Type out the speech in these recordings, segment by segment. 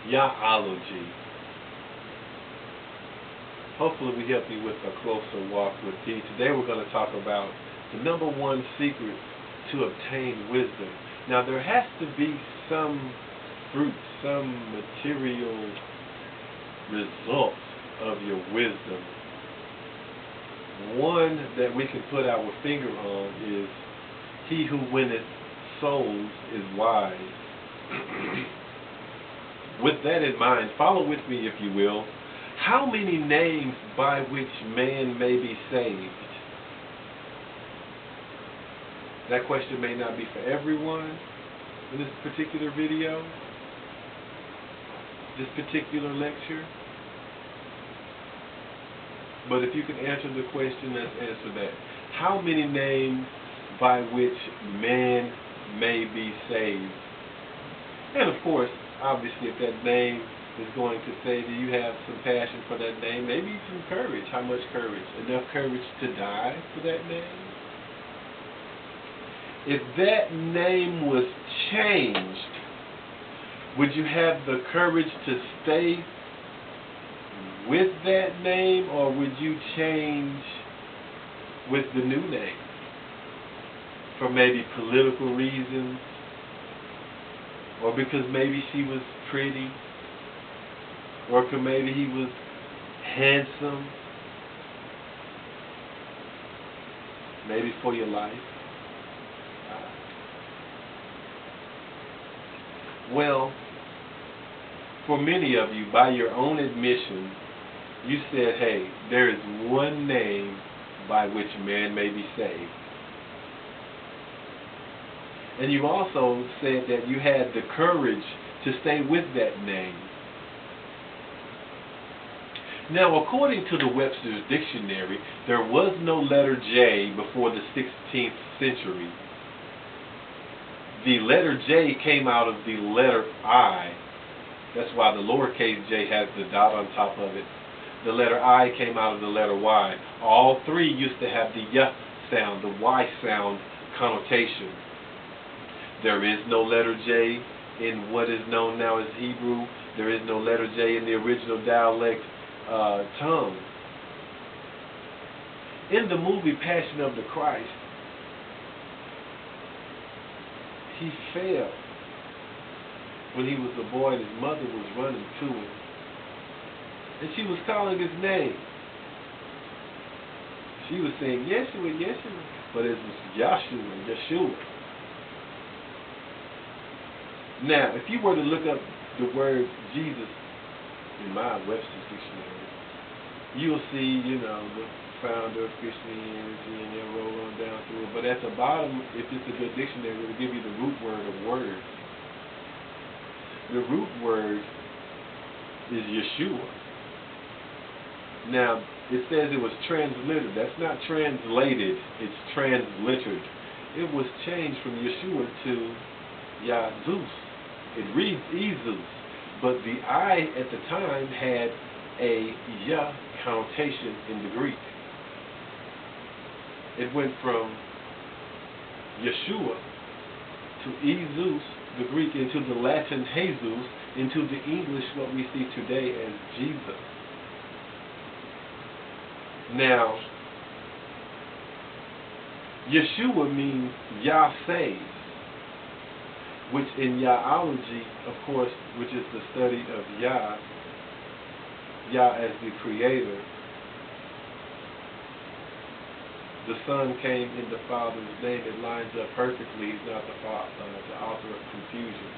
Yahology. Hopefully we help you with a closer walk with thee. Today we're going to talk about the number one secret to obtain wisdom. Now there has to be some fruit, some material result of your wisdom. One that we can put our finger on is, he who winneth souls is wise. With that in mind, follow with me if you will. How many names by which man may be saved? That question may not be for everyone in this particular video, this particular lecture. But if you can answer the question, let's answer that. How many names by which man may be saved? And of course, obviously, if that name is going to save you, you have some passion for that name, maybe some courage. How much courage? Enough courage to die for that name? If that name was changed, would you have the courage to stay with that name, or would you change with the new name for maybe political reasons, or because maybe she was pretty, or because maybe he was handsome, maybe for your life? Well, for many of you, by your own admission, you said, hey, there is one name by which man may be saved. And you also said that you had the courage to stay with that name. Now, according to the Webster's Dictionary, there was no letter J before the 16th century. The letter J came out of the letter I. That's why the lowercase j has the dot on top of it. The letter I came out of the letter Y. All three used to have the Y sound, the Y sound connotation. There is no letter J in what is known now as Hebrew. There is no letter J in the original dialect tongue. In the movie Passion of the Christ, he fell when he was a boy and his mother was running to him. And she was calling his name. She was saying, Yeshua, Yeshua. But it was Yahshua, Yeshua. Now, if you were to look up the word Jesus in my Webster's Dictionary, you'll see, the founder of Christianity, and you'll roll on down through it. But at the bottom, if it's a good dictionary, it'll give you the root word of word. The root word is Yeshua. Now, it says it was translittered. That's not translated, it's translittered. It was changed from Yeshua to Yazus. It reads Ezus, but the I at the time had a Yah connotation in the Greek. It went from Yeshua to Ezus, the Greek, into the Latin Jesus, into the English what we see today as Jesus. Now, Yeshua means Yah saves, which in Yahology, of course, which is the study of Yah, Yah as the creator. The Son came in the Father's name. It lines up perfectly. He's not the author of confusion.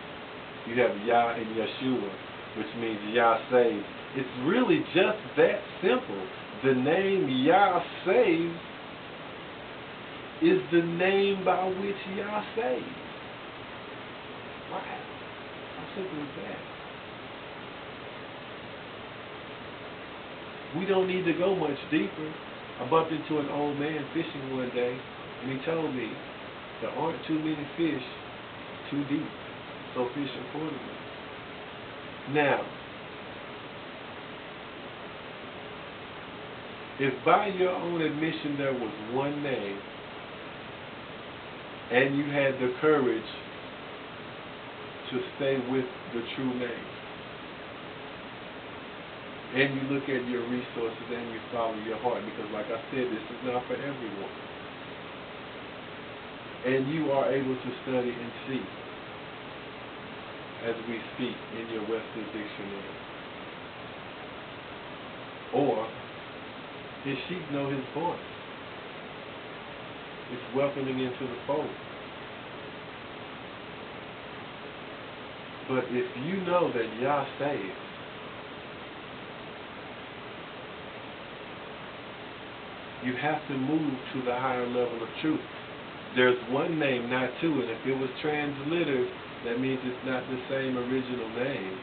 You have Yah and Yeshua, which means Yah saves. It's really just that simple. The name Yah saves is the name by which Yah saves. Wow. How simple is that? We don't need to go much deeper. I bumped into an old man fishing one day, and he told me there aren't too many fish too deep, so fish accordingly. Now, if by your own admission there was one name, and you had the courage to stay with the true name, and you look at your resources and you follow your heart, because like I said, this is not for everyone. And you are able to study and see as we speak in your Webster Dictionary. Or his sheep know his voice. It's welcoming into the fold. But if you know that Yah saves, you have to move to the higher level of truth. There's one name, not two, and if it was translittered, that means it's not the same original name.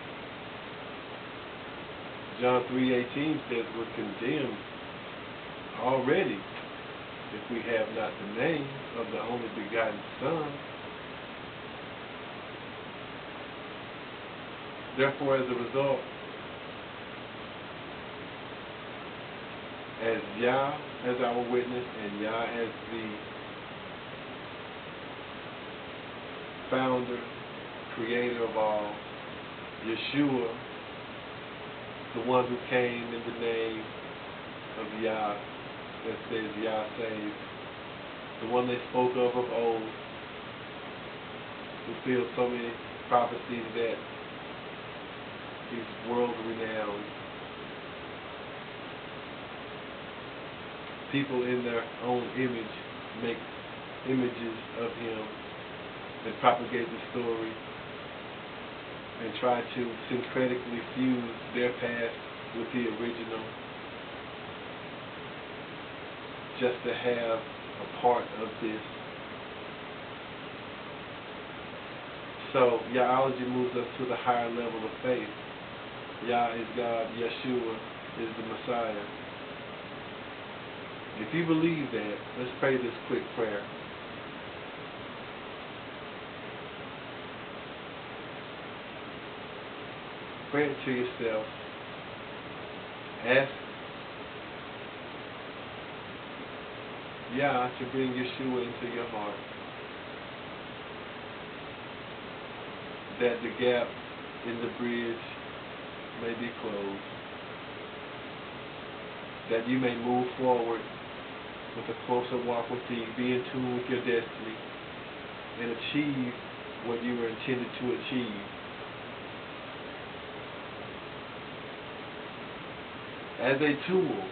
John 3:18 says we're condemned already if we have not the name of the only begotten Son. Therefore, as a result, as Yah as our witness and Yah as the founder, creator of all, Yeshua, the one who came in the name of Yah, that says Yah saves, the one they spoke of old, fulfilled so many prophecies that he's world renowned. People in their own image make images of him and propagate the story and try to syncretically fuse their past with the original just to have a part of this. So Yahology moves us to the higher level of faith. Yah is God, Yeshua is the Messiah. If you believe that, let's pray this quick prayer. Pray it to yourself. Ask Yah to bring Yeshua into your heart, that the gap in the bridge may be closed, that you may move forward with a closer walk with Thee, be in tune with your destiny, and achieve what you were intended to achieve. As a tool,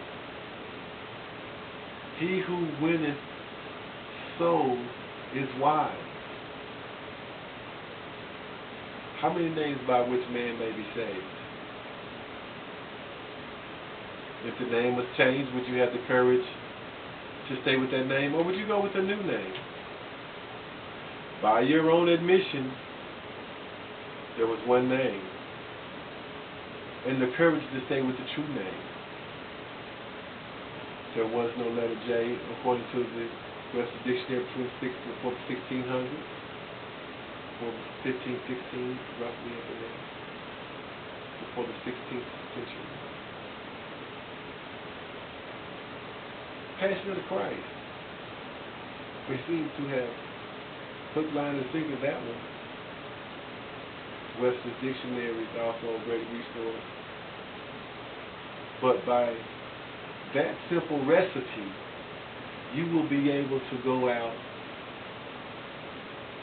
he who winneth souls is wise. How many names by which man may be saved? If the name was changed, would you have the courage to stay with that name, or would you go with a new name? By your own admission, there was one name, and the courage to stay with the true name. There was no letter J, according to the Webster Dictionary, before the 1600s, or 1516, roughly at the name, before the 16th century. Passion of the Christ. We seem to have hook, line, and sinker that one. Webster's Dictionary is also a great resource. But by that simple recipe, you will be able to go out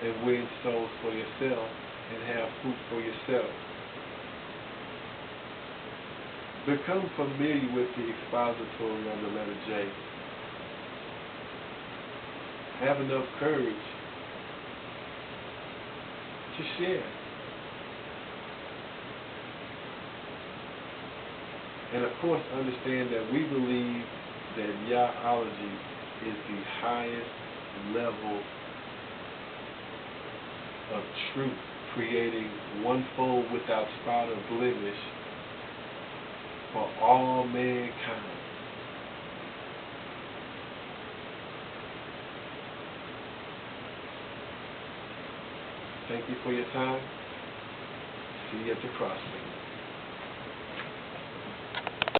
and win souls for yourself and have fruit for yourself. Become familiar with the expository on the letter J. Have enough courage to share. And of course, understand that we believe that Yahology is the highest level of truth, creating one fold without spot or blemish for all mankind. Thank you for your time. See you at the crossroads.